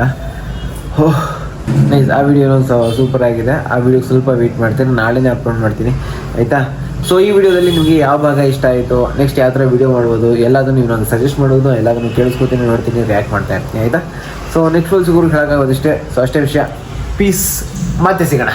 ನೈಸ್ ಆ ವಿಡಿಯೋ ಸೂಪರ್ ಆಗಿದೆ ಆ ವಿಡಿಯೋಗೆ ಸ್ವಲ್ಪ ವೆಯ್ಟ್ ಮಾಡ್ತೀನಿ ನಾಳೆನೇ ಅಪ್ಲೋಡ್ ಮಾಡ್ತೀನಿ ಆಯಿತಾ ಸೊ ಈ ವಿಡಿಯೋದಲ್ಲಿ ನಿಮಗೆ ಯಾವ ಭಾಗ ಇಷ್ಟ ಆಯಿತು ನೆಕ್ಸ್ಟ್ ಯಾವ ಥರ ವಿಡಿಯೋ ಮಾಡ್ಬೋದು ಎಲ್ಲದನ್ನು ನೀವು ನನಗೆ ಸಜೆಸ್ಟ್ ಮಾಡ್ಬೋದು ಎಲ್ಲದನ್ನು ಕೇಳಿಸ್ಕೊತೀನಿ ನೋಡ್ತೀನಿ ರಿಯಾಕ್ಟ್ ಮಾಡ್ತಾ ಇರ್ತೀನಿ ಆಯಿತಾ ಸೊ ನೆಕ್ಸ್ಟ್ ಸಿಗೋರು ಹೇಳೋಕ್ಕಾಗೋದಿಷ್ಟೇ ಸೊ ಅಷ್ಟೇ ವಿಷಯ ಪೀಸ್ ಮತ್ತೆ ಸಿಗೋಣ